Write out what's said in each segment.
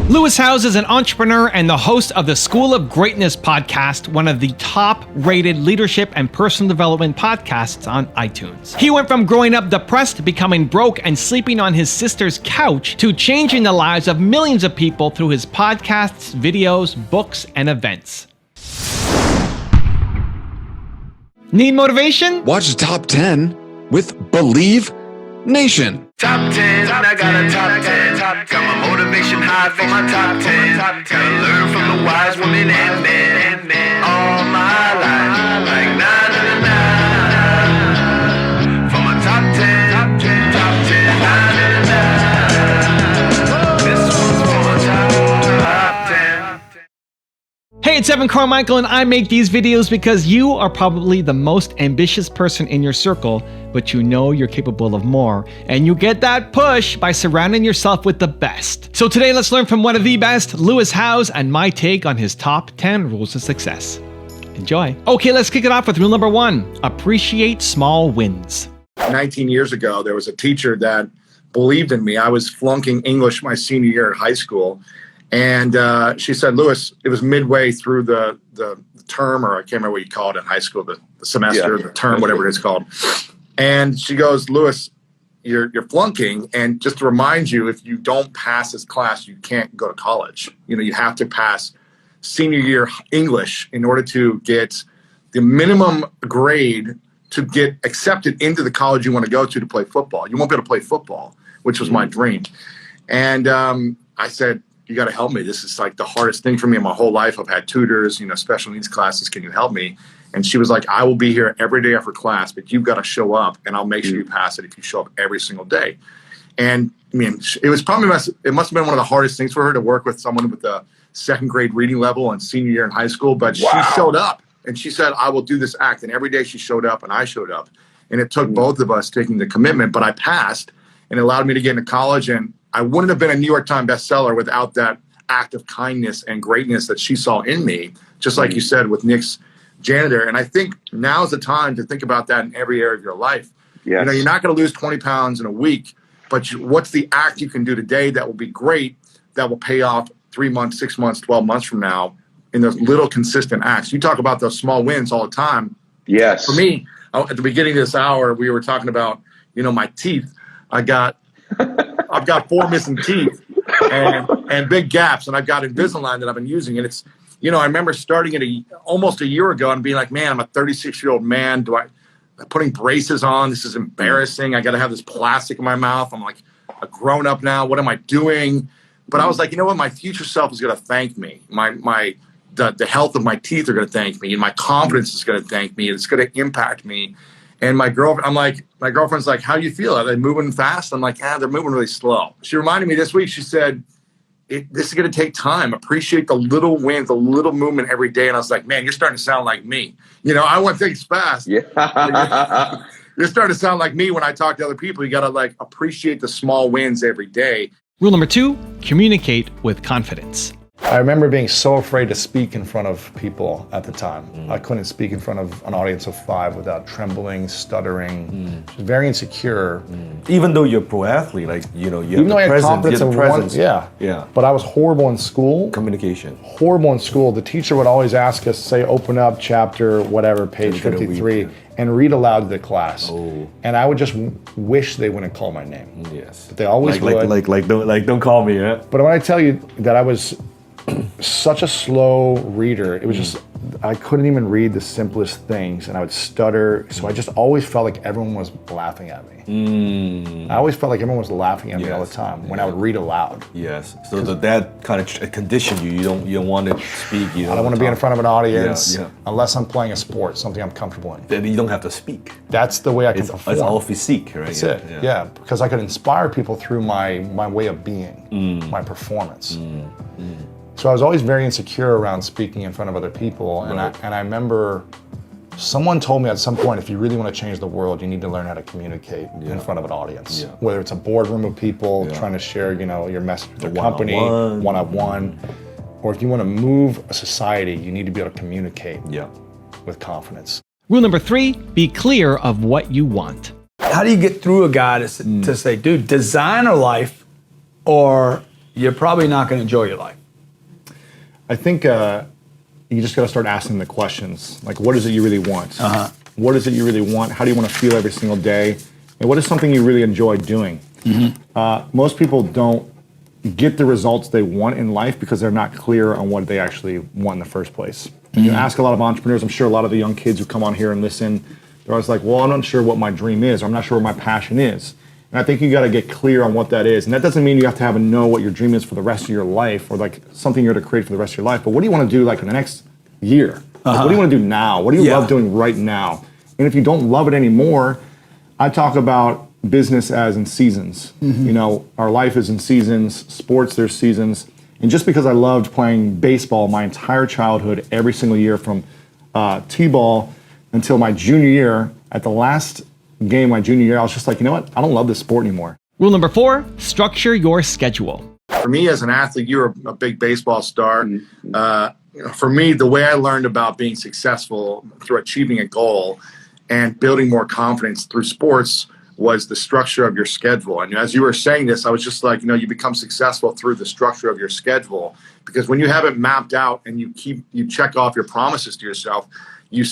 Lewis Howes is an entrepreneur and the host of the School of Greatness podcast, one of the top-rated leadership and personal development podcasts on iTunes. He went from growing up depressed, becoming broke, and sleeping on his sister's couch to changing the lives of millions of people through his podcasts, videos, books, and events. Need motivation? Watch the top 10 with Believe Nation. Top 10, I got a top 10. Got my motivation high for my top 10. Gotta learn from the wise women and men all my life. Like na na na na. For my top 10, top 10, top 10, na na na na. This one's for my top 10. Hey, it's Evan Carmichael, and I make these videos because you are probably the most ambitious person in your circle, but you know you're capable of more, and you get that push by surrounding yourself with the best. So today, let's learn from one of the best, Lewis Howes, and my take on his top 10 rules of success. Enjoy. Okay, let's kick it off with rule number 1. Appreciate small wins. 19 years ago, there was a teacher that believed in me. I was flunking English my senior year at high school. And she said, Lewis, it was midway through the term, or I can't remember what you call it in high school, the semester, the term, whatever it's called. And she goes, Lewis, you're flunking. And just to remind you, if you don't pass this class, you can't go to college. You know, you have to pass senior year English in order to get the minimum grade to get accepted into the college you want to go to play football. You won't be able to play football, which was my dream. And I said, you got to help me. This is like the hardest thing for me in my whole life. I've had tutors, special needs classes. Can you help me? And she was like, I will be here every day after class, but you've got to show up, and I'll make sure you pass it if you show up every single day. And I mean, it must have been one of the hardest things for her to work with someone with a second grade reading level and senior year in high school. But she showed up, and she said, I will do this act. And every day she showed up, and I showed up. And it took both of us taking the commitment, but I passed, and it allowed me to get into college. And I wouldn't have been a New York Times bestseller without that act of kindness and greatness that she saw in me, just like you said with Nick's janitor. And I think now's the time to think about that in every area of your life. Yes. You're not going to lose 20 pounds in a week, but what's the act you can do today that will be great, that will pay off 3 months, 6 months, 12 months from now in those little consistent acts. You talk about those small wins all the time. Yes. For me, at the beginning of this hour, we were talking about, my teeth. I've got 4 missing teeth and big gaps, and I've got Invisalign that I've been using. And it's, I remember starting it almost a year ago and being like, man, I'm a 36-year-old man. I'm putting braces on? This is embarrassing. I got to have this plastic in my mouth. I'm like a grown up now. What am I doing? But I was like, you know what? My future self is going to thank me. The health of my teeth are going to thank me, and my confidence is going to thank me, and it's going to impact me. And my girlfriend's like, how do you feel? Are they moving fast? I'm like, they're moving really slow. She reminded me this week, she said, this is going to take time. Appreciate the little wins, the little movement every day. And I was like, man, you're starting to sound like me. I want things fast. Yeah. You're starting to sound like me when I talk to other people. You got to appreciate the small wins every day. Rule number 2, communicate with confidence. I remember being so afraid to speak in front of people at the time. I couldn't speak in front of an audience of 5 without trembling, stuttering, very insecure. Even though you're a pro athlete, you have Even though I had confidence in presence. Yeah. But I was horrible in school. Communication. Horrible in school. The teacher would always ask us, say, open up chapter, whatever, page 53, and read aloud to the class. Oh. And I would just wish they wouldn't call my name. Yes. But they always would. Don't call me, yeah? But when I tell you that I was such a slow reader, it was just, I couldn't even read the simplest things, and I would stutter. So I just always felt like everyone was laughing at me. I always felt like everyone was laughing at me all the time when I would read aloud. Yes. So that kind of conditioned you. You don't want to speak. I don't want to be in front of an audience unless I'm playing a sport, something I'm comfortable in. Then you don't have to speak. That's the way I can perform. It's all physique, right? That's it. Yeah, because I could inspire people through my way of being, my performance. So I was always very insecure around speaking in front of other people, and I remember someone told me at some point, if you really want to change the world, you need to learn how to communicate in front of an audience. Whether it's a boardroom of people trying to share, your message with their company, one-on-one, or if you want to move a society, you need to be able to communicate with confidence. Rule number 3, be clear of what you want. How do you get through a guy to say, dude, design a life or you're probably not going to enjoy your life. I think you just got to start asking the questions. Like, what is it you really want? What is it you really want? How do you want to feel every single day? And what is something you really enjoy doing? Most people don't get the results they want in life because they're not clear on what they actually want in the first place. You ask a lot of entrepreneurs, I'm sure a lot of the young kids who come on here and listen, they're always like, well, I'm not sure what my dream is, or I'm not sure what my passion is. And I think you got to get clear on what that is. And that doesn't mean you have to know what your dream is for the rest of your life, or like something you're to create for the rest of your life. But what do you want to do like in the next year? Like, what do you want to do now? What do you love doing right now? And if you don't love it anymore, I talk about business as in seasons. You know, our life is in seasons, sports, there's seasons. And just because I loved playing baseball my entire childhood, every single year from T-ball until my junior year, at the last game my junior year, I was just like, you know what? I don't love this sport anymore. Rule number 4, structure your schedule. For me as an athlete, you were a big baseball star. For me, the way I learned about being successful through achieving a goal and building more confidence through sports was the structure of your schedule. And as you were saying this, I was just like, you know, you become successful through the structure of your schedule, because when you have it mapped out and you check off your promises to yourself, you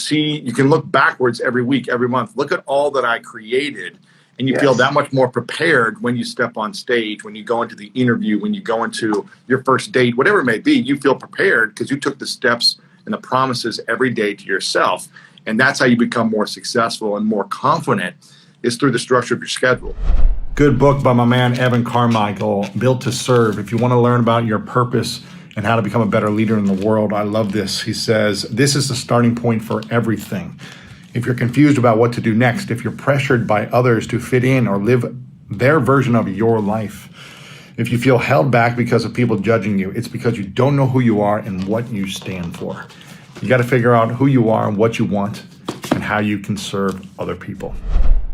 can look backwards every week, every month. Look at all that I created, and you feel that much more prepared when you step on stage, when you go into the interview, when you go into your first date, whatever it may be. You feel prepared because you took the steps and the promises every day to yourself. And that's how you become more successful and more confident, is through the structure of your schedule. Good book by my man, Evan Carmichael, Built to Serve. If you want to learn about your purpose and how to become a better leader in the world, I love this. He says, this is the starting point for everything. If you're confused about what to do next, if you're pressured by others to fit in or live their version of your life, if you feel held back because of people judging you, it's because you don't know who you are and what you stand for. You got to figure out who you are and what you want and how you can serve other people.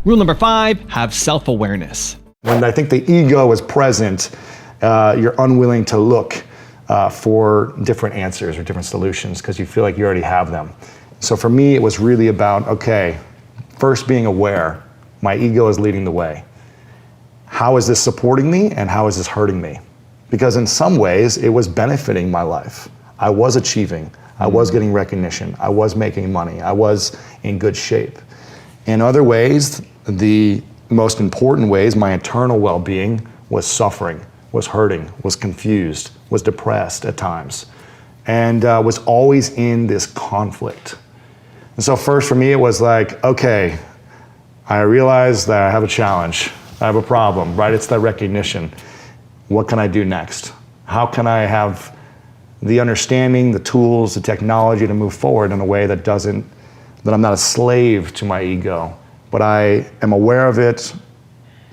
Rule number 5, have self-awareness. When I think the ego is present, you're unwilling to look for different answers or different solutions because you feel like you already have them. So for me, it was really about, okay, first being aware, my ego is leading the way. How is this supporting me and how is this hurting me? Because in some ways, it was benefiting my life. I was achieving, I was getting recognition, I was making money, I was in good shape. In other ways, the most important ways, my internal well-being was suffering, was hurting, was confused, was depressed at times, and was always in this conflict. And so first for me, it was like, okay, I realize that I have a challenge, I have a problem, right? It's that recognition. What can I do next? How can I have the understanding, the tools, the technology to move forward in a way that I'm not a slave to my ego, but I am aware of it,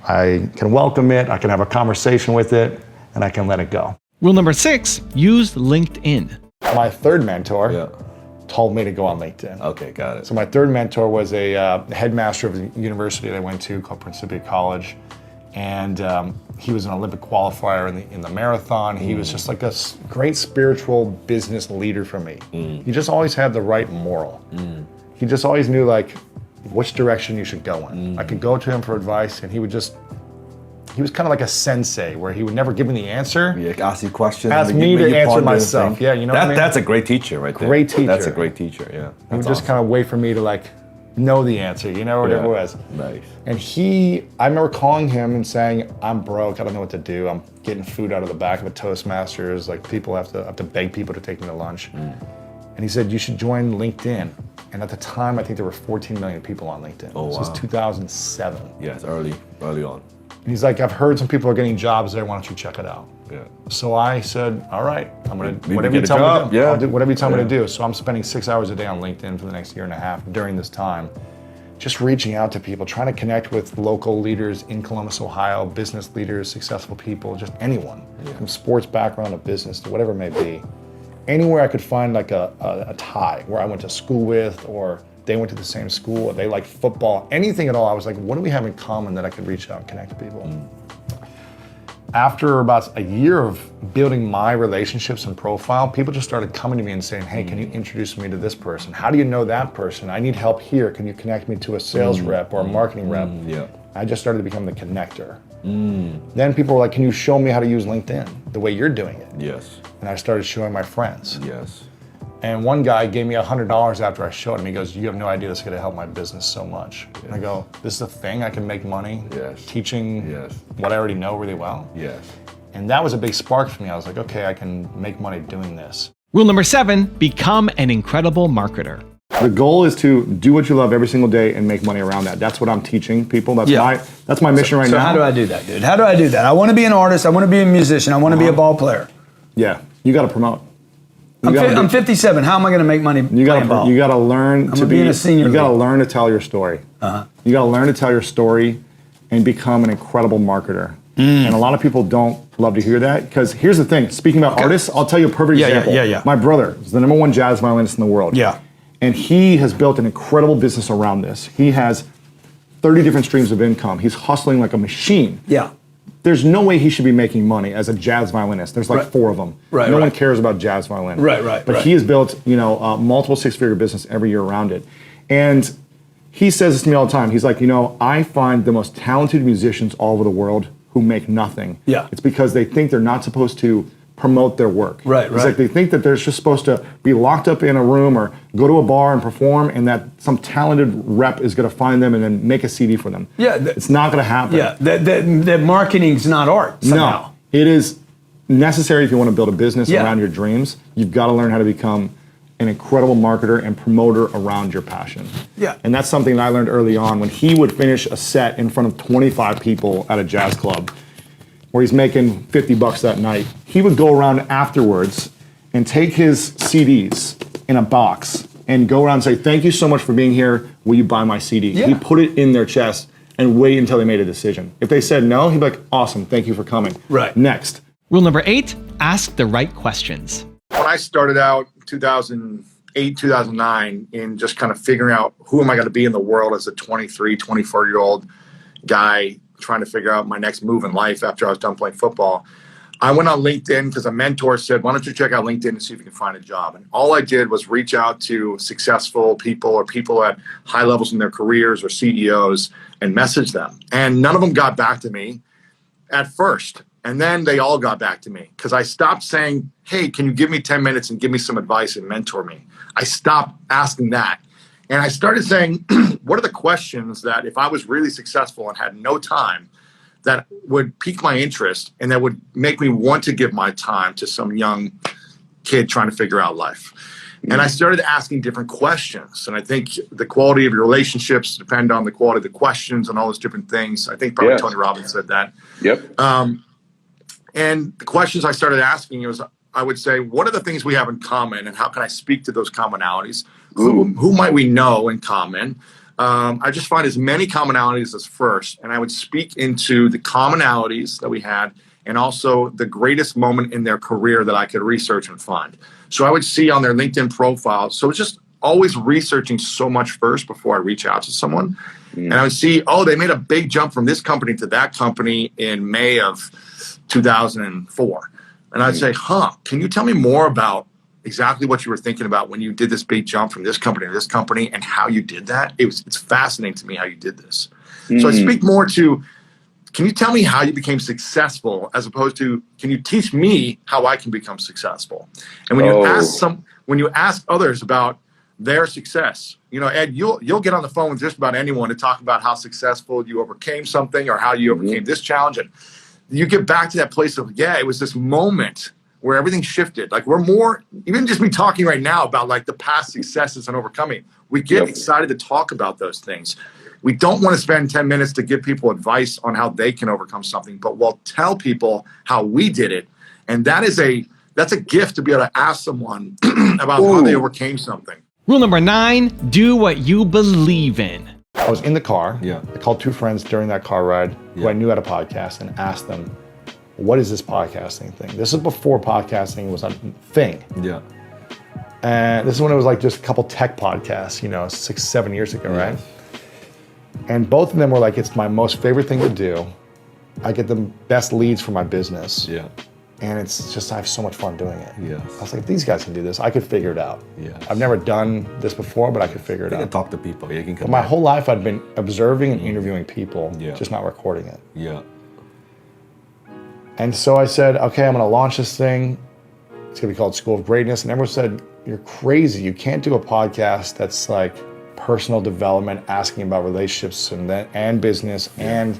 I can welcome it, I can have a conversation with it, and I can let it go. Rule number 6, use LinkedIn. My third mentor told me to go on LinkedIn. Okay, got it. So my third mentor was a headmaster of the university that I went to called Principia College. And he was an Olympic qualifier in the marathon. He was just like a great spiritual business leader for me. He just always had the right moral. He just always knew like which direction you should go in. I could go to him for advice and he was kind of like a sensei where he would never give me the answer. Yeah, ask you questions. Ask me to answer myself. Yeah, you know what I mean? That's a great teacher right there. Great teacher. That's a great teacher, yeah. He would just kind of wait for me to like know the answer, you know, whatever it was. Nice. And I remember calling him and saying, I'm broke, I don't know what to do. I'm getting food out of the back of a Toastmasters, like people have to beg people to take me to lunch. And he said, you should join LinkedIn. And at the time, I think there were 14 million people on LinkedIn. Oh, wow. This was 2007. Yeah, it's early on. And he's like, I've heard some people are getting jobs there, why don't you check it out? Yeah. So I said, all right, I'm gonna, Maybe whatever you get a tell me job. to do, Yeah. I'll do whatever you tell me Yeah. to do. So I'm spending 6 hours a day on LinkedIn for the next year and a half during this time, just reaching out to people, trying to connect with local leaders in Columbus, Ohio, business leaders, successful people, just anyone from sports background to business to whatever it may be. Anywhere I could find like a tie where I went to school with, or they went to the same school, or they like football, anything at all. I was like, what do we have in common that I could reach out and connect to people? After about a year of building my relationships and profile, people just started coming to me and saying, hey, can you introduce me to this person? How do you know that person? I need help here. Can you connect me to a sales rep or a marketing rep? Yeah. I just started to become the connector. Then people were like, can you show me how to use LinkedIn the way you're doing it? Yes. And I started showing my friends. Yes. And one guy gave me $100 after I showed him. He goes, you have no idea this is gonna help my business so much. Yes. And I go, this is a thing, I can make money teaching what I already know really well. Yes. And that was a big spark for me. I was like, okay, I can make money doing this. Rule number 7, become an incredible marketer. The goal is to do what you love every single day and make money around that. That's what I'm teaching people. That's my mission right now. So how do I do that, dude? How do I do that? I want to be an artist. I want to be a musician. I want to be a ball player. Yeah, you got to promote. I'm 57. How am I going to make money playing ball? You got to learn to be in a senior You got to league. learn to tell your story. You got to learn to tell your story and become an incredible marketer. And a lot of people don't love to hear that, because here's the thing. Speaking about artists, I'll tell you a perfect example. Yeah. My brother is the #1 jazz violinist in the world. Yeah. And he has built an incredible business around this. He has 30 different streams of income. He's hustling like a machine. Yeah. There's no way he should be making money as a jazz violinist. There's like 4 of them. No one cares about jazz violin. But he has built, multiple 6-figure business every year around it. And he says this to me all the time. He's like, I find the most talented musicians all over the world who make nothing. Yeah. It's because they think they're not supposed to promote their work. It's like they think that they're just supposed to be locked up in a room or go to a bar and perform, and that some talented rep is going to find them and then make a CD for them. It's not going to happen. That marketing's not art somehow. No, it is necessary if you want to build a business around your dreams. You've got to learn how to become an incredible marketer and promoter around your passion. And that's something that I learned early on when he would finish a set in front of 25 people at a jazz club where he's making $50 that night. He would go around afterwards and take his CDs in a box and go around and say, thank you so much for being here. Will you buy my CD? He put it in their chest and wait until they made a decision. If they said no, he'd be like, awesome, thank you for coming. Next. Rule number 8, ask the right questions. When I started out 2008, 2009 in just kind of figuring out who am I going to be in the world as a 23, 24-year-old guy trying to figure out my next move in life after I was done playing football, I went on LinkedIn because a mentor said, why don't you check out LinkedIn and see if you can find a job? And all I did was reach out to successful people or people at high levels in their careers or CEOs and message them. And none of them got back to me at first. And then they all got back to me because I stopped saying, hey, can you give me 10 minutes and give me some advice and mentor me? I stopped asking that. And I started saying, what are the questions that if I was really successful and had no time, that would pique my interest and that would make me want to give my time to some young kid trying to figure out life? And I started asking different questions. And I think the quality of your relationships depend on the quality of the questions and all those different things. I think probably Tony Robbins said that. And the questions I started asking was, I would say, what are the things we have in common and how can I speak to those commonalities? Who might we know in common? I just find as many commonalities as first, and I would speak into the commonalities that we had and also the greatest moment in their career that I could research and find. So I would see on their LinkedIn profile. So it's just always researching so much first before I reach out to someone. And I would see, oh, they made a big jump from this company to that company in May of 2004. And I'd say, can you tell me more about exactly what you were thinking about when you did this big jump from this company to this company and how you did that? It's fascinating to me how you did this. So I speak more to, can you tell me how you became successful as opposed to, can you teach me how I can become successful? And when you ask others about their success, Ed, you'll get on the phone with just about anyone to talk about how successful you overcame something or how you overcame this challenge. And you get back to that place of, it was this moment where everything shifted. Like we're more, even just me talking right now about like the past successes and overcoming, we get excited to talk about those things. We don't want to spend 10 minutes to give people advice on how they can overcome something, but we'll tell people how we did it. And that's a gift to be able to ask someone about how they overcame something. Rule number 9, do what you believe in. I was in the car. Yeah. I called 2 friends during that car ride who I knew had a podcast and asked them, what is this podcasting thing? This is before podcasting was a thing. Yeah. And this is when it was like just a couple tech podcasts, 6-7 years ago, right? And both of them were like, it's my most favorite thing to do. I get the best leads for my business. Yeah. And it's just, I have so much fun doing it. Yes. I was like, if these guys can do this, I could figure it out. Yes. I've never done this before, but I could figure it You can out. talk to people. You can But my whole life I'd been observing and interviewing people, Yeah. just not recording it. Yeah. And so I said, okay, I'm gonna launch this thing. It's gonna be called School of Greatness. And everyone said, you're crazy. You can't do a podcast that's like personal development, asking about relationships and business and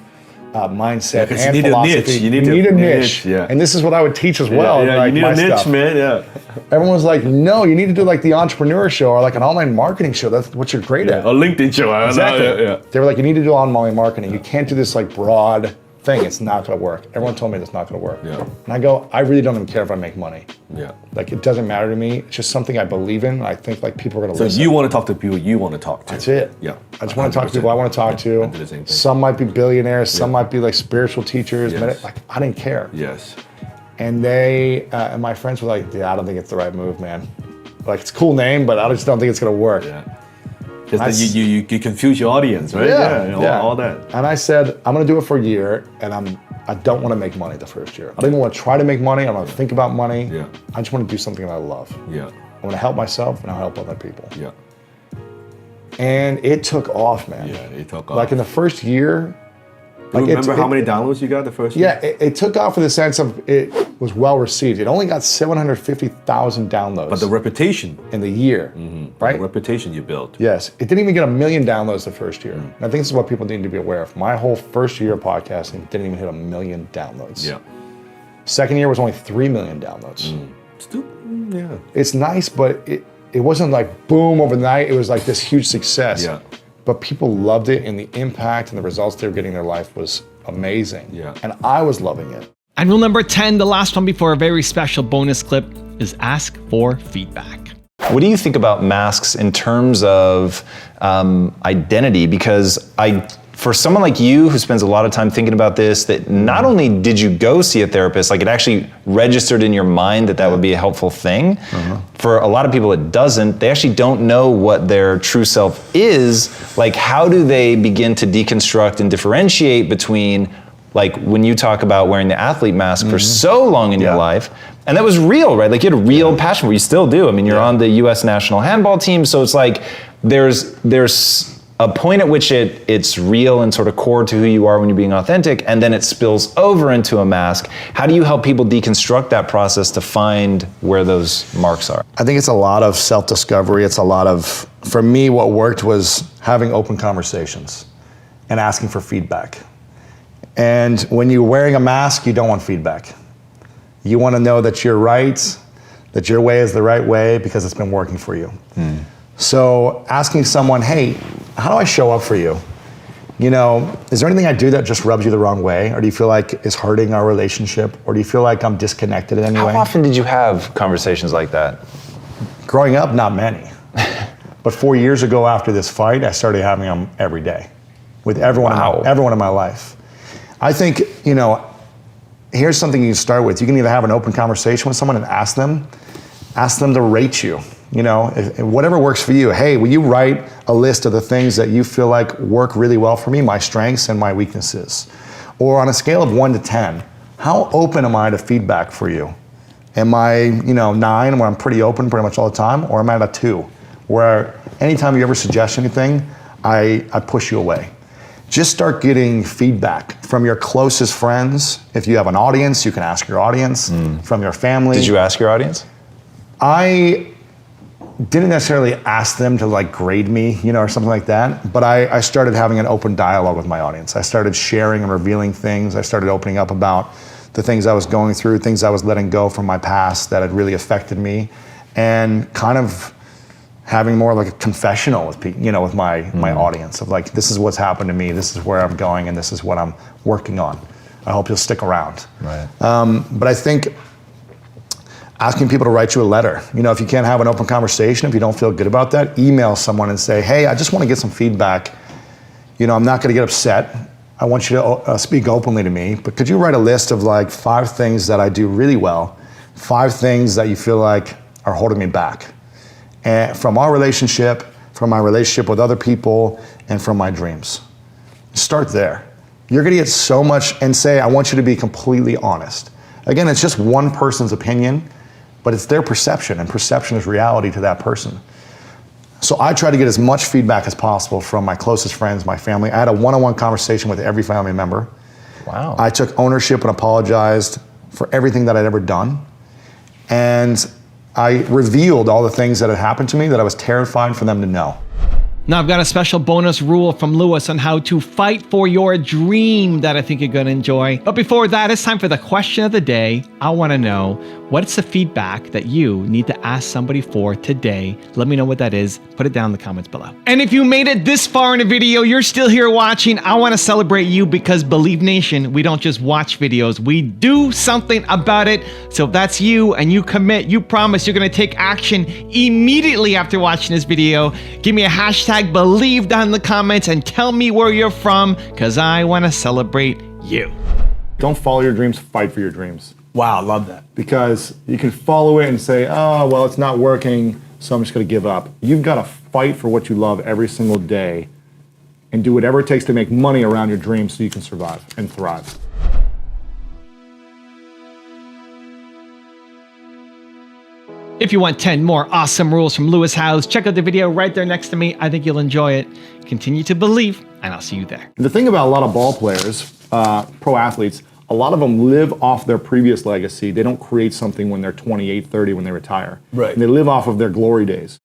mindset 'cause you and need a philosophy. niche. You You need need a a niche. niche, yeah. And this is what I would teach as well. Yeah, like you need my a niche, stuff. man. Yeah. Everyone was like, no, you need to do like the entrepreneur show or like an online marketing show. That's what you're great at. A LinkedIn show. I don't know. Exactly. Yeah. They were like, you need to do online marketing. You can't do this like broad thing. It's not gonna work. Everyone told me it's not gonna work. Yeah. And I go, I really don't even care if I make money. Yeah. Like it doesn't matter to me. It's just something I believe in. I think like people are gonna So listen. you want to talk to people you want to talk to. That's it. Yeah. I just want to talk to people I want to talk I to. do the same thing. Some might be billionaires. Some Yeah. might be like spiritual teachers. Yes. Like I didn't care. Yes. And they and my friends were like, yeah, I don't think it's the right move, man. Like it's a cool name, but I just don't think it's gonna work. Yeah. Because That's- then you confuse your audience, right? All that. And I said, I'm gonna do it for a year, and I don't want to make money the first year. I don't even want to try to make money. I don't want to think about money. Yeah. I just want to do something that I love. Yeah. I want to help myself and I'll help other people. Yeah. And it took off, man. Yeah. It took off. Like in the first year, Do you like, remember how many downloads you got the first year? Yeah, it took off in the sense of it was well received. It only got 750,000 downloads But the reputation, in the year, right? the reputation you built. Yes, it didn't even get 1 million downloads the first year. And I think this is what people need to be aware of. My whole first year of podcasting didn't even hit 1 million downloads. Yeah. Second year was only 3 million downloads. Still, yeah. It's nice, but it wasn't like boom overnight. It was like this huge success. Yeah. But people loved it, and the impact and the results they were getting in their life was amazing. Yeah. And I was loving it. And rule number 10, the last one before a very special bonus clip, is ask for feedback. What do you think about masks in terms of identity? Because for someone like you who spends a lot of time thinking about this, that not only did you go see a therapist, like it actually registered in your mind that would be a helpful thing. For a lot of people it doesn't. They actually don't know what their true self is. Like how do they begin to deconstruct and differentiate between, like when you talk about wearing the athlete mask for so long in your life, and that was real, right? Like you had a real passion for it. You still do. I mean, you're on the U.S. national handball team, so it's like there's a point at which it's real and sort of core to who you are when you're being authentic, and then it spills over into a mask. How do you help people deconstruct that process to find where those marks are? I think it's a lot of self-discovery. It's a lot of, for me, what worked was having open conversations and asking for feedback. And when you're wearing a mask, you don't want feedback. You want to know that you're right, that your way is the right way because it's been working for you. So asking someone, hey, how do I show up for you? You know, is there anything I do that just rubs you the wrong way? Or do you feel like it's hurting our relationship? Or do you feel like I'm disconnected in any How way? often did you have conversations like that? Growing up, not many. But 4 years ago after this fight, I started having them every day with everyone, everyone in my life. I think, you know, here's something you can start with. You can either have an open conversation with someone and ask them to rate you. You know, whatever works for you. Hey, will you write a list of the things that you feel like work really well for me, my strengths and my weaknesses? Or on a scale of 1 to 10, how open am I to feedback for you? Am I, 9 where I'm pretty open pretty much all the time? Or am I at a 2 where anytime you ever suggest anything, I push you away? Just start getting feedback from your closest friends. If you have an audience, you can ask your audience, from your family. Did you ask your audience? I didn't necessarily ask them to like grade me, or something like that, but I started having an open dialogue with my audience. I started sharing and revealing things. I started opening up about the things I was going through, things I was letting go from my past that had really affected me, and kind of having more like a confessional with people, with my audience of like, this is what's happened to me, this is where I'm going, and this is what I'm working on. I hope you'll stick around. Right. But I think asking people to write you a letter. If you can't have an open conversation, if you don't feel good about that, email someone and say, hey, I just want to get some feedback. I'm not going to get upset. I want you to speak openly to me, but could you write a list of like 5 things that I do really well, 5 things that you feel like are holding me back, and from our relationship, from my relationship with other people, and from my dreams. Start there. You're going to get so much, and say, I want you to be completely honest. Again, it's just one person's opinion, but it's their perception, and perception is reality to that person. So I try to get as much feedback as possible from my closest friends, my family. I had a one-on-one conversation with every family member. Wow. I took ownership and apologized for everything that I'd ever done. And I revealed all the things that had happened to me that I was terrified for them to know. Now I've got a special bonus rule from Lewis on how to fight for your dream that I think you're gonna enjoy. But before that, it's time for the question of the day. I wanna know, what's the feedback that you need to ask somebody for today? Let me know what that is. Put it down in the comments below. And if you made it this far in the video, you're still here watching, I wanna celebrate you because Believe Nation, we don't just watch videos, we do something about it. So if that's you and you commit, you promise you're gonna take action immediately after watching this video, give me a hashtag Believe down in the comments and tell me where you're from, because I want to celebrate you. Don't follow your dreams, fight for your dreams. Wow, love that. Because you can follow it and say, oh, well, it's not working, so I'm just gonna give up. You've gotta fight for what you love every single day and do whatever it takes to make money around your dreams so you can survive and thrive. If you want 10 more awesome rules from Lewis Howes, check out the video right there next to me. I think you'll enjoy it. Continue to believe, and I'll see you there. The thing about a lot of ball players, pro athletes, a lot of them live off their previous legacy. They don't create something when they're 28, 30 when they retire. Right. And they live off of their glory days.